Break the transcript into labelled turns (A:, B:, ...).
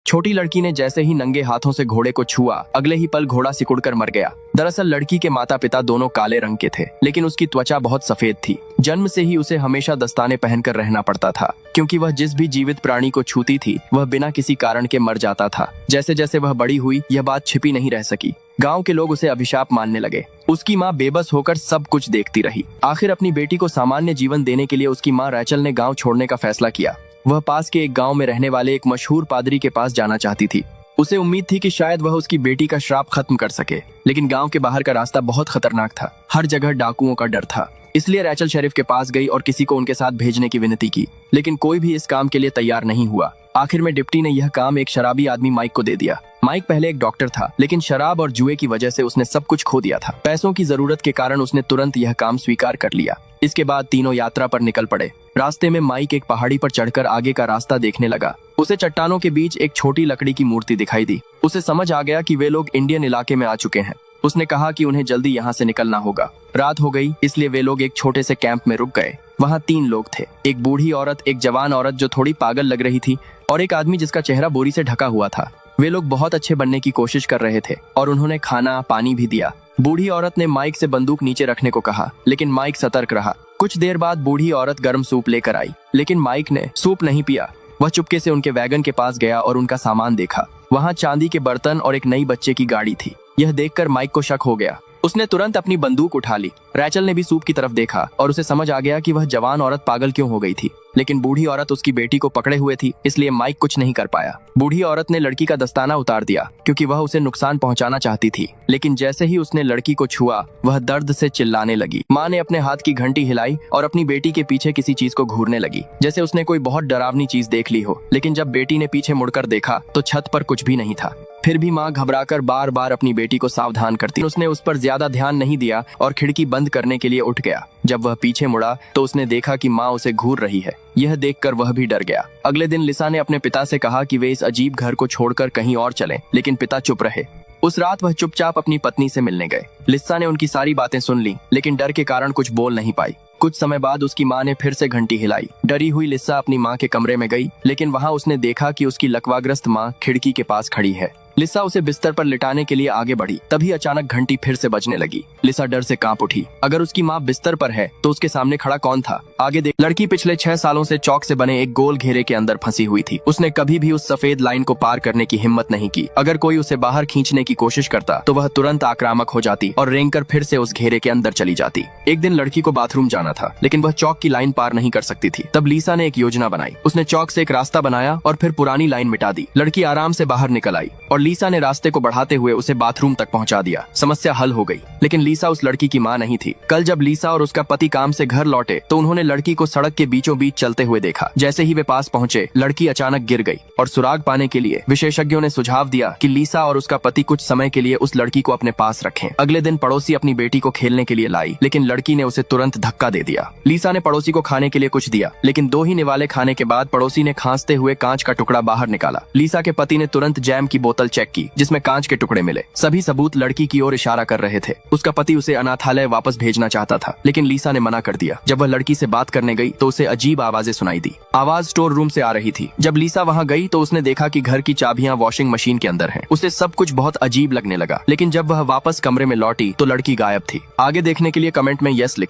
A: छोटी लड़की ने जैसे ही नंगे हाथों से घोड़े को छुआ, अगले ही पल घोड़ा सिकुड़कर मर गया। दरअसल लड़की के माता पिता दोनों काले रंग के थे, लेकिन उसकी त्वचा बहुत सफेद थी। जन्म से ही उसे हमेशा दस्ताने पहनकर रहना पड़ता था, क्योंकि वह जिस भी जीवित प्राणी को छूती थी वह बिना किसी कारण के मर जाता था। जैसे जैसे वह बड़ी हुई, यह बात छिपी नहीं रह सकी। गांव के लोग उसे अभिशाप मानने लगे। उसकी माँ बेबस होकर सब कुछ देखती रही। आखिर अपनी बेटी को सामान्य जीवन देने के लिए उसकी माँ रैचल ने गांव छोड़ने का फैसला किया। वह पास के एक गांव में रहने वाले एक मशहूर पादरी के पास जाना चाहती थी। उसे उम्मीद थी कि शायद वह उसकी बेटी का श्राप खत्म कर सके, लेकिन गांव के बाहर का रास्ता बहुत खतरनाक था। हर जगह डाकुओं का डर था। इसलिए रैचल शरीफ के पास गई और किसी को उनके साथ भेजने की विनती की, लेकिन कोई भी इस काम के लिए तैयार नहीं हुआ। आखिर में डिप्टी ने यह काम एक शराबी आदमी माइक को दे दिया। माइक पहले एक डॉक्टर था, लेकिन शराब और जुए की वजह से उसने सब कुछ खो दिया था। पैसों की जरूरत के कारण उसने तुरंत यह काम स्वीकार कर लिया। इसके बाद तीनों यात्रा पर निकल पड़े। रास्ते में माइक एक पहाड़ी पर चढ़कर आगे का रास्ता देखने लगा। उसे चट्टानों के बीच एक छोटी लकड़ी की मूर्ति दिखाई दी। उसे समझ आ गया कि वे लोग इंडियन इलाके में आ चुके हैं। उसने कहा कि उन्हें जल्दी यहाँ से निकलना होगा। रात हो गई, इसलिए वे लोग एक छोटे से कैंप में रुक गए। वहाँ 3 लोग थे, एक बूढ़ी औरत, एक जवान औरत जो थोड़ी पागल लग रही थी, और एक आदमी जिसका चेहरा बोरी से ढका हुआ था। वे लोग बहुत अच्छे बनने की कोशिश कर रहे थे और उन्होंने खाना पानी भी दिया। बूढ़ी औरत ने माइक से बंदूक नीचे रखने को कहा, लेकिन माइक सतर्क रहा। कुछ देर बाद बूढ़ी औरत गर्म सूप लेकर आई, लेकिन माइक ने सूप नहीं पिया। वह चुपके से उनके वैगन के पास गया और उनका सामान देखा। वहाँ चांदी के बर्तन और एक नई बच्चे की गाड़ी थी। यह देखकर माइक को शक हो गया। उसने तुरंत अपनी बंदूक उठा ली। रैचल ने भी सूप की तरफ देखा और उसे समझ आ गया कि वह जवान औरत पागल क्यों हो गई थी, लेकिन बूढ़ी औरत उसकी बेटी को पकड़े हुए थी, इसलिए माइक कुछ नहीं कर पाया। बूढ़ी औरत ने लड़की का दस्ताना उतार दिया, क्योंकि वह उसे नुकसान पहुंचाना चाहती थी, लेकिन जैसे ही उसने लड़की को छुआ, वह दर्द से चिल्लाने लगी। माँ ने अपने हाथ की घंटी हिलाई और अपनी बेटी के पीछे किसी चीज को घूरने लगी, जैसे उसने कोई बहुत डरावनी चीज देख ली हो। लेकिन जब बेटी ने पीछे मुड़कर देखा तो छत पर कुछ भी नहीं था। फिर भी माँ घबराकर बार बार अपनी बेटी को सावधान करती। उसने उस पर ज्यादा ध्यान नहीं दिया और खिड़की बंद करने के लिए उठ गया। जब वह पीछे मुड़ा तो उसने देखा कि माँ उसे घूर रही है। यह देखकर वह भी डर गया। अगले दिन लिसा ने अपने पिता से कहा कि वे इस अजीब घर को छोड़कर कहीं और चलें, लेकिन पिता चुप रहे। उस रात वह चुपचाप अपनी पत्नी से मिलने गए। लिसा ने उनकी सारी बातें सुन ली, लेकिन डर के कारण कुछ बोल नहीं पाई। कुछ समय बाद उसकी माँ ने फिर से घंटी हिलाई। डरी हुई लिसा अपनी माँ के कमरे में गई, लेकिन वहाँ उसने देखा कि उसकी लकवाग्रस्त माँ खिड़की के पास खड़ी है। लिसा उसे बिस्तर पर लिटाने के लिए आगे बढ़ी, तभी अचानक घंटी फिर से बजने लगी। लिसा डर से कांप उठी। अगर उसकी माँ बिस्तर पर है तो उसके सामने खड़ा कौन था? आगे देख, लड़की पिछले 6 सालों से चौक से बने एक गोल घेरे के अंदर फंसी हुई थी। उसने कभी भी उस सफेद लाइन को पार करने की हिम्मत नहीं की। अगर कोई उसे बाहर खींचने की कोशिश करता तो वह तुरंत आक्रामक हो जाती और रेंगकर फिर से उस घेरे के अंदर चली जाती। एक दिन लड़की को बाथरूम जाना था, लेकिन वह चौक की लाइन पार नहीं कर सकती थी। तब लिसा ने एक योजना बनाई। उसने चौक से एक रास्ता बनाया और फिर पुरानी लाइन मिटा दी। लड़की आराम से बाहर निकल आई और लिसा ने रास्ते को बढ़ाते हुए उसे बाथरूम तक पहुंचा दिया। समस्या हल हो गई, लेकिन लिसा उस लड़की की माँ नहीं थी। कल जब लिसा और उसका पति काम से घर लौटे तो उन्होंने लड़की को सड़क के बीचों बीच चलते हुए देखा। जैसे ही वे पास पहुंचे, लड़की अचानक गिर गई और सुराग पाने के लिए विशेषज्ञों ने सुझाव दिया कि लिसा और उसका पति कुछ समय के लिए उस लड़की को अपने पास रखें। अगले दिन पड़ोसी अपनी बेटी को खेलने के लिए लाई, लेकिन लड़की ने उसे तुरंत धक्का दे दिया। लिसा ने पड़ोसी को खाने के लिए कुछ दिया, लेकिन 2 ही निवाले खाने के बाद पड़ोसी ने खांसते हुए कांच का टुकड़ा बाहर निकाला। लिसा के पति ने तुरंत जैम की बोतल चेक की, जिसमें कांच के टुकड़े मिले। सभी सबूत लड़की की ओर इशारा कर रहे थे। उसका पति उसे अनाथालय वापस भेजना चाहता था, लेकिन लिसा ने मना कर दिया। जब वह लड़की से बात करने गई तो उसे अजीब आवाजें सुनाई दी। आवाज स्टोर रूम से आ रही थी। जब लिसा वहां गई तो उसने देखा कि घर की चाबियां वॉशिंग मशीन के अंदर हैं। उसे सब कुछ बहुत अजीब लगने लगा, लेकिन जब वह वापस कमरे में लौटी तो लड़की गायब थी। आगे देखने के लिए कमेंट में यस लिखें।